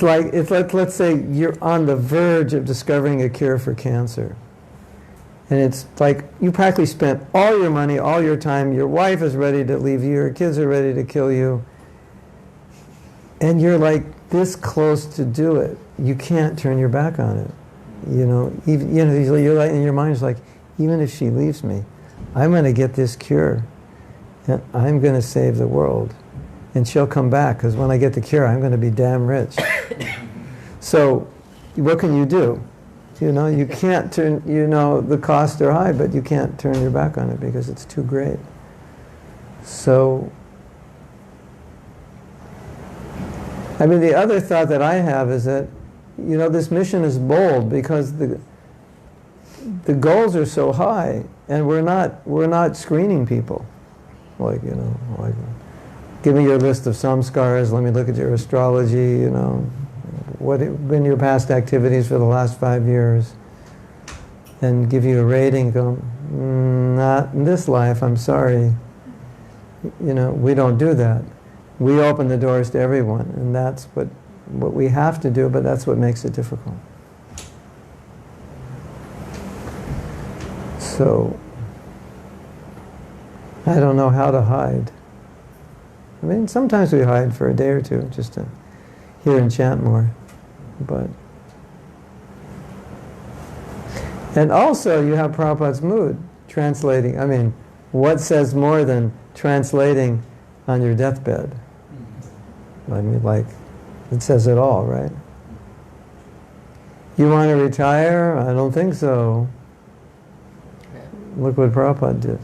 like, let's say you're on the verge of discovering a cure for cancer. And it's like, you practically spent all your money, all your time, your wife is ready to leave you, your kids are ready to kill you, and you're like this close to do it. You can't turn your back on it. You know, even, you know, you're like, in your mind is like, even if she leaves me, I'm going to get this cure, and I'm going to save the world. And she'll come back, because when I get the cure, I'm going to be damn rich. So, what can you do? You know, you can't turn, you know, the costs are high, but you can't turn your back on it because it's too great. So, I mean, the other thought that I have is that, you know, this mission is bold because the goals are so high, and we're not screening people. Like, you know, like, give me your list of samskaras, let me look at your astrology, you know, what have been your past activities for the last 5 years, and give you a rating, go, not in this life, I'm sorry. You know, we don't do that. We open the doors to everyone, and that's what we have to do, but that's what makes it difficult. So, I don't know how to hide. I mean, sometimes we hide for a day or two just to hear and chant more, but... And also, you have Prabhupada's mood, translating. I mean, what says more than translating on your deathbed? I mean, like, it says it all, right? You want to retire? I don't think so. Look what Prabhupada did,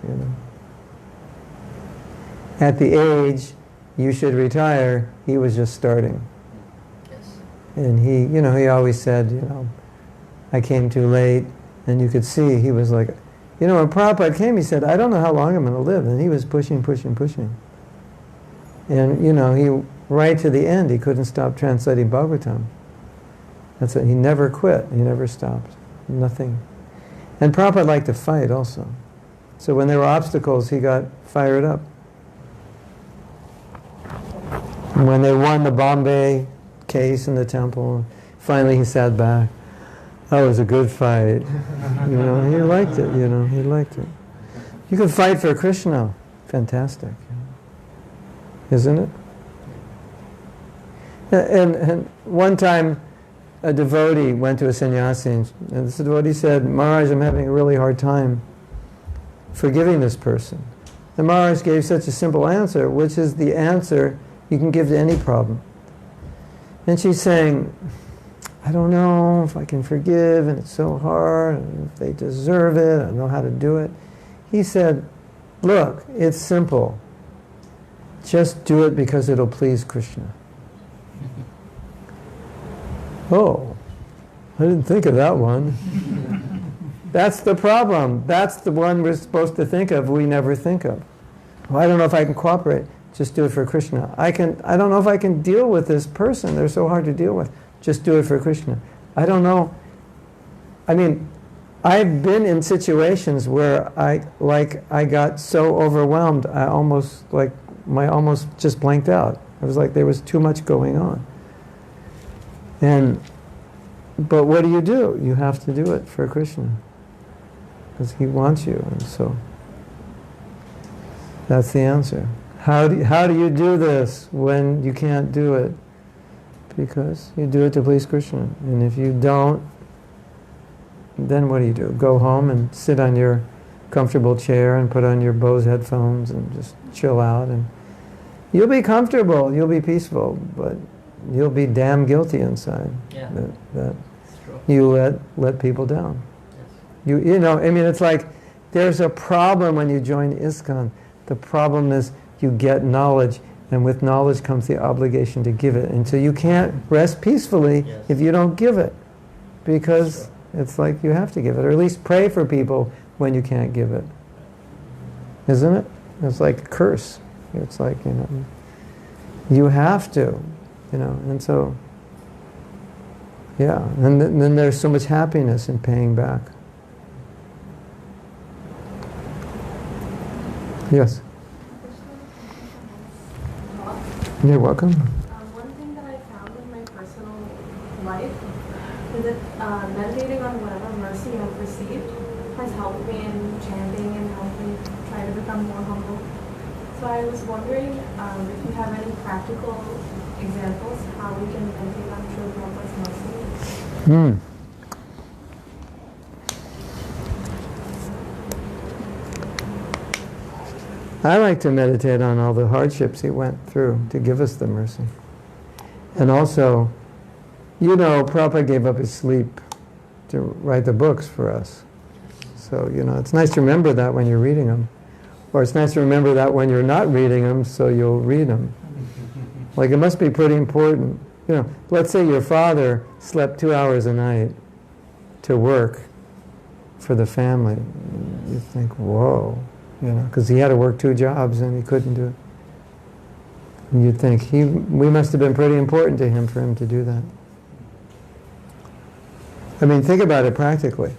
you know. At the age you should retire, he was just starting. Yes. And he, you know, he always said, you know, I came too late, and you could see he was like, you know, when Prabhupada came, he said, I don't know how long I'm going to live, and he was pushing. And, you know, he, right to the end, he couldn't stop translating Bhagavatam. That's it, he never quit, he never stopped, nothing. And Prabhupada liked to fight also. So when there were obstacles, he got fired up. When they won the Bombay case in the temple. Finally he sat back. That was a good fight. He liked it, he liked it. You can fight for Krishna. Fantastic. Isn't it? And one time a devotee went to a sannyasi, and this devotee said, Maharaj, I'm having a really hard time forgiving this person. And Maharaj gave such a simple answer, which is the answer you can give to any problem. And she's saying, I don't know if I can forgive, and it's so hard, and if they deserve it, I don't know how to do it. He said, look, it's simple. Just do it because it'll please Krishna. Oh, I didn't think of that one. That's the problem. That's the one we're supposed to think of, we never think of. Well, I don't know if I can cooperate. Just do it for Krishna. I don't know if I can deal with this person. They're so hard to deal with. Just do it for Krishna. I don't know. I mean, I've been in situations where I got so overwhelmed, I almost just blanked out. It was like there was too much going on. But what do? You have to do it for Krishna. Because he wants you, and so that's the answer. How do you do this when you can't do it? Because you do it to please Krishna. And if you don't, then what do? Go home and sit on your comfortable chair and put on your Bose headphones and just chill out, and you'll be comfortable, you'll be peaceful, but you'll be damn guilty inside. Yeah. That you let people down. Yes. It's like there's a problem when you join ISKCON. The problem is you get knowledge, and with knowledge comes the obligation to give it. And so you can't rest peacefully if you don't give it, because it's like you have to give it, or at least pray for people when you can't give it. Isn't it? It's like a curse. It's like, you have to, and so, yeah. And then there's so much happiness in paying back. Yes? You're welcome. One thing that I found in my personal life is that meditating on whatever mercy I've received has helped me in chanting and helped me try to become more humble. So I was wondering if you have any practical examples how we can meditate on Srila Prabhupada's mercy. I like to meditate on all the hardships he went through to give us the mercy. And also, Prabhupada gave up his sleep to write the books for us. So, it's nice to remember that when you're reading them. Or it's nice to remember that when you're not reading them, so you'll read them. Like, it must be pretty important. Let's say your father slept 2 hours a night to work for the family. You think, whoa. Because he had to work 2 jobs and he couldn't do it. And you'd think, we must have been pretty important to him for him to do that. I mean, think about it practically.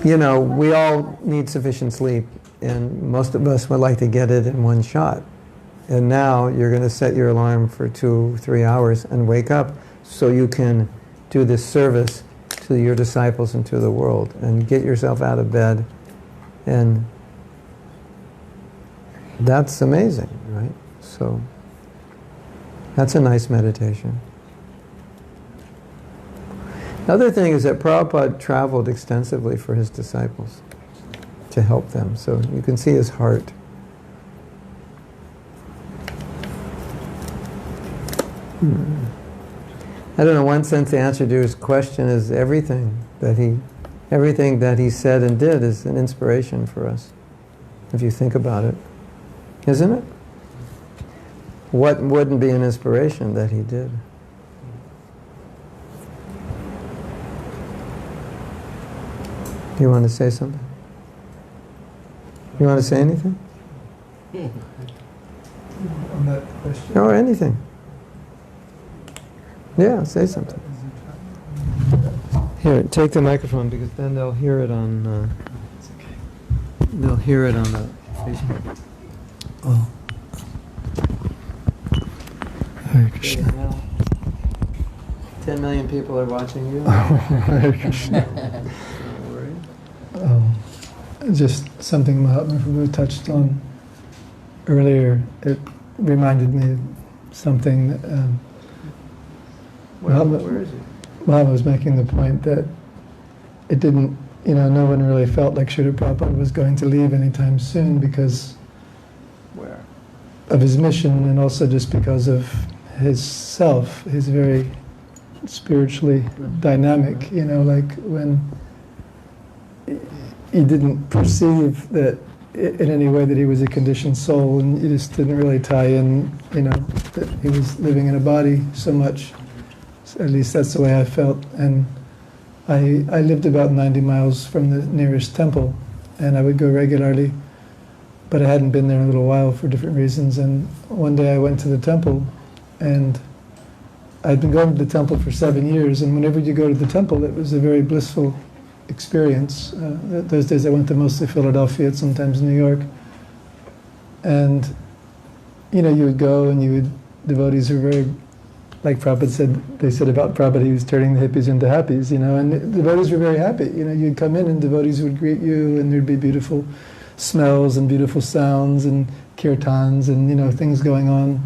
We all need sufficient sleep, and most of us would like to get it in one shot. And now you're going to set your alarm for 2-3 hours and wake up so you can do this service to your disciples and to the world, and get yourself out of bed. And that's amazing, right? So that's a nice meditation. Another thing is that Prabhupada traveled extensively for his disciples to help them, so you can see his heart. I don't know, one sense the answer to his question is everything that he said and did is an inspiration for us, if you think about it. Isn't it? What wouldn't be an inspiration that he did? You want to say something? You want to say anything? On that question. Or anything. Yeah, say something. Here, take the microphone, because then they'll hear it on. They'll hear it on the Facebook. Oh. Hare Krishna. Well, 10 million people are watching you. Hare Krishna. Don't worry. Just something Mahatma Prabhu touched on earlier. It reminded me of something that Where is it? Mahatma was making the point that it didn't, no one really felt like Srila Prabhupada was going to leave anytime soon because Where? of his mission and also just because of his self. He's very spiritually dynamic, like when he didn't perceive that in any way that he was a conditioned soul, and he just didn't really tie in, that he was living in a body so much. At least that's the way I felt. And I lived about 90 miles from the nearest temple, and I would go regularly, but I hadn't been there in a little while for different reasons. And one day I went to the temple, and I'd been going to the temple for 7 years, and whenever you go to the temple, it was a very blissful experience. Those days I went to mostly Philadelphia, sometimes New York. And, you would go and devotees were very, like Prabhupada said, they said about Prabhupada, he was turning the hippies into happies, and the devotees were very happy. You'd come in and devotees would greet you, and there'd be beautiful smells and beautiful sounds and kirtans and, things going on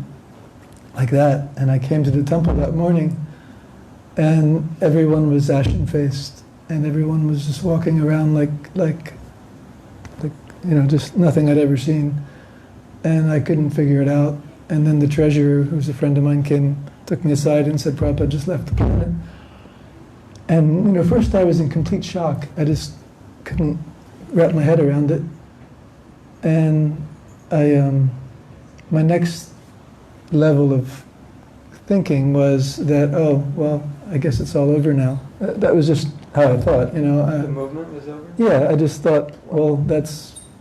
like that. And I came to the temple that morning, and everyone was ashen-faced, and everyone was just walking around like just nothing I'd ever seen. And I couldn't figure it out. And then the treasurer, who was a friend of mine, took me aside and said, Prabhupada just left the planet. And, first I was in complete shock. I just couldn't wrap my head around it. And my next level of thinking was that, oh, well, I guess it's all over now. That was just how I thought, The movement was over? Yeah, I just thought, well,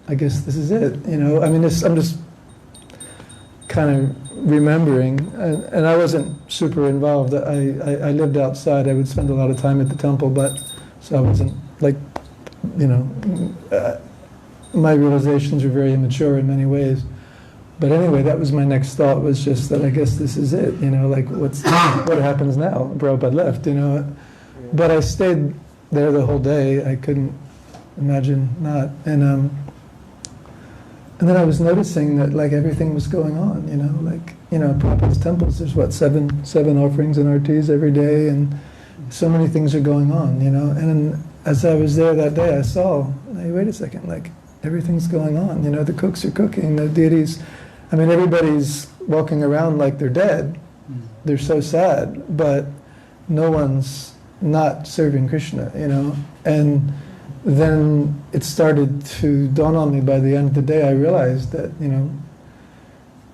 I guess this is it, I'm just kind of remembering, and I wasn't super involved. I lived outside. I would spend a lot of time at the temple, so I wasn't my realizations were very immature in many ways. But anyway, that was my next thought, was just that I guess this is it, what happens now? Prabhupada left, But I stayed there the whole day. I couldn't imagine not. And then I was noticing that everything was going on, Prabhupada's temples, there's seven offerings and artis every day, and so many things are going on, And then as I was there that day, I saw, hey, wait a second, everything's going on, the cooks are cooking, the deities, everybody's walking around like they're dead. They're so sad, but no one's not serving Krishna, And then it started to dawn on me. By the end of the day, I realized that,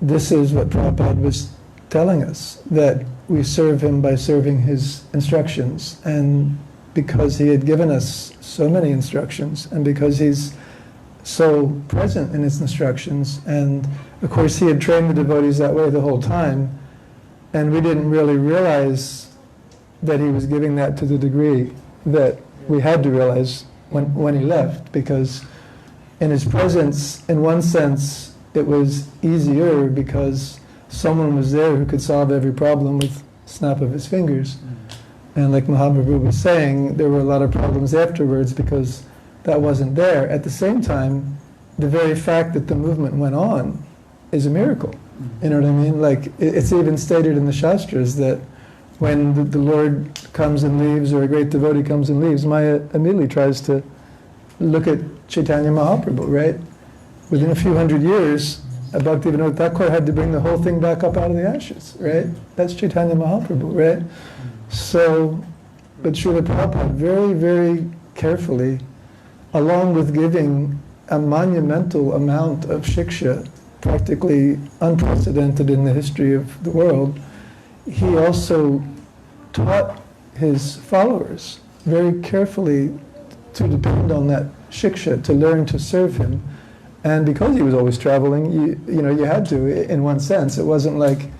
this is what Prabhupada was telling us, that we serve him by serving his instructions. And because he had given us so many instructions, and because he's so present in his instructions, and of course he had trained the devotees that way the whole time, and we didn't really realize that he was giving that to the degree that we had to realize when he left, because in his presence, in one sense, it was easier because someone was there who could solve every problem with a snap of his fingers. And like Mahatma Prabhu was saying, there were a lot of problems afterwards because that wasn't there. At the same time, the very fact that the movement went on is a miracle. You know what I mean? It's even stated in the Shastras that when the Lord comes and leaves, or a great devotee comes and leaves, Maya immediately tries to look at Chaitanya Mahaprabhu, right? Within a few hundred years, Bhaktivinoda Thakur had to bring the whole thing back up out of the ashes, right? That's Chaitanya Mahaprabhu, right? So, but Srila Prabhupada very, very carefully, along with giving a monumental amount of shiksha, practically unprecedented in the history of the world, he also taught his followers very carefully to depend on that shiksha, to learn to serve him. And because he was always traveling, you had to, in one sense. It wasn't like,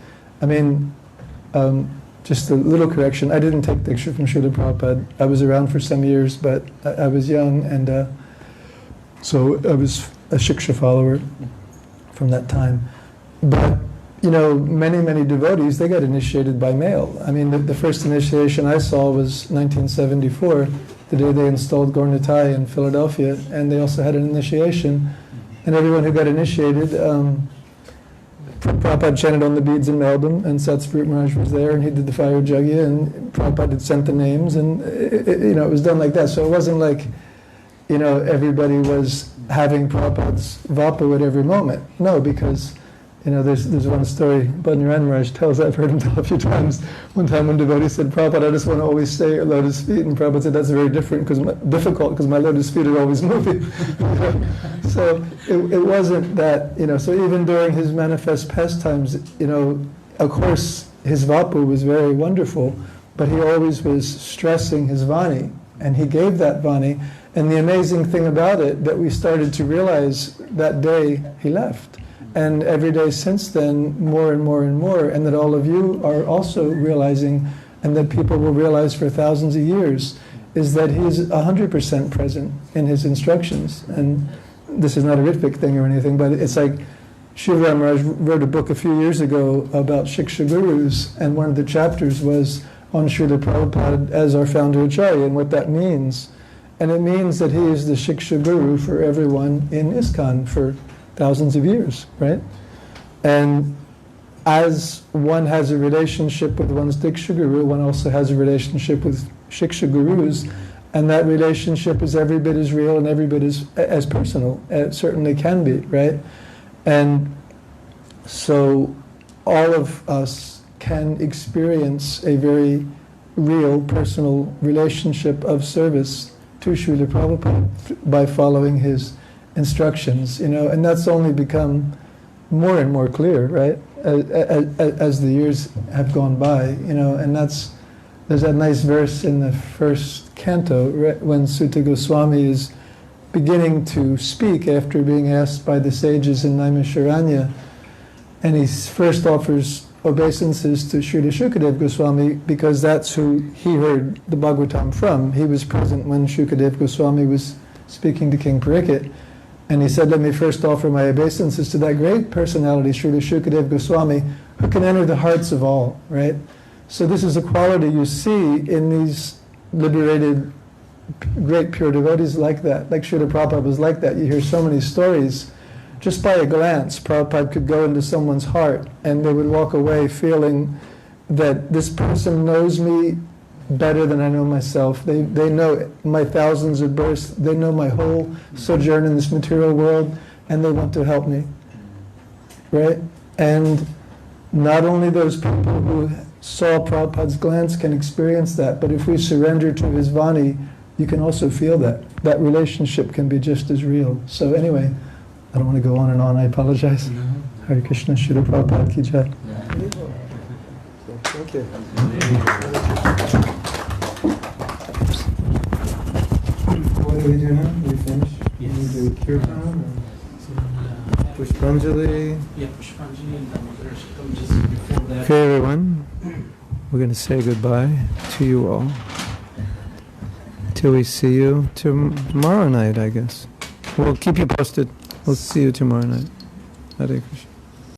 just a little correction, I didn't take diksha from Srila Prabhupada. I was around for some years, but I was young, and so I was a shiksha follower from that time. But, many devotees, they got initiated by mail. I mean, the first initiation I saw was 1974, the day they installed Gaur Nitai in Philadelphia, and they also had an initiation. And everyone who got initiated, Prabhupada chanted on the beads and mailed them, and Satsvarup Maharaj was there, and he did the fire yajna, and Prabhupada had sent the names, and it was done like that. So it wasn't like, everybody was having Prabhupada's vapu at every moment. No, because, there's one story Bhadran Maharaj tells, I've heard him tell a few times. One time when devotee said, Prabhupada, I just want to always stay at lotus feet, and Prabhupada said, that's very difficult because my lotus feet are always moving. So it wasn't that, so even during his manifest pastimes, of course his vapu was very wonderful, but he always was stressing his vani, and he gave that vani. And the amazing thing about it, that we started to realize that day he left. And every day since then, more and more and more, and that all of you are also realizing, and that people will realize for thousands of years, is that he is 100% present in his instructions. And this is not a Ritvik thing or anything, but it's like Srila Maharaj wrote a book a few years ago about Shiksha Gurus, and one of the chapters was on Srila Prabhupada as our founder Acharya, and what that means. And it means that he is the Shiksha Guru for everyone in ISKCON for thousands of years, right? And as one has a relationship with one's Diksha Guru, one also has a relationship with Shiksha Gurus, and that relationship is every bit as real and every bit as personal. It certainly can be, right? And so all of us can experience a very real personal relationship of service to Srila Prabhupada by following his instructions, and that's only become more and more clear, right, as the years have gone by, and there's that nice verse in the first canto, right, when Sutta Goswami is beginning to speak after being asked by the sages in Naimisharanya, and he first offers obeisances to Srila Shukadev Goswami because that's who he heard the Bhagavatam from. He was present when Shukadev Goswami was speaking to King Pariksit. And he said, let me first offer my obeisances to that great personality, Srila Shukadev Goswami, who can enter the hearts of all, right? So this is a quality you see in these liberated, great pure devotees like that. Like Srila Prabhupada was like that. You hear so many stories. Just by a glance, Prabhupada could go into someone's heart, and they would walk away feeling that this person knows me better than I know myself. They know my thousands of births. They know my whole sojourn in this material world, and they want to help me. Right? And not only those people who saw Prabhupada's glance can experience that, but if we surrender to his Vani, you can also feel that. That relationship can be just as real. So anyway, I don't want to go on and on. I apologize. Hare Krishna, Srila Prabhupada ki jai. Thank you. What do we do now? We finish? Yes. We do kirtan? Pushpanjali. Yeah, Pushpanjali and Damodar Shakam just before that. Okay, everyone. We're going to say goodbye to you all. Till we see you tomorrow night, I guess. We'll keep you posted. We'll see you tomorrow night. Hare Krishna.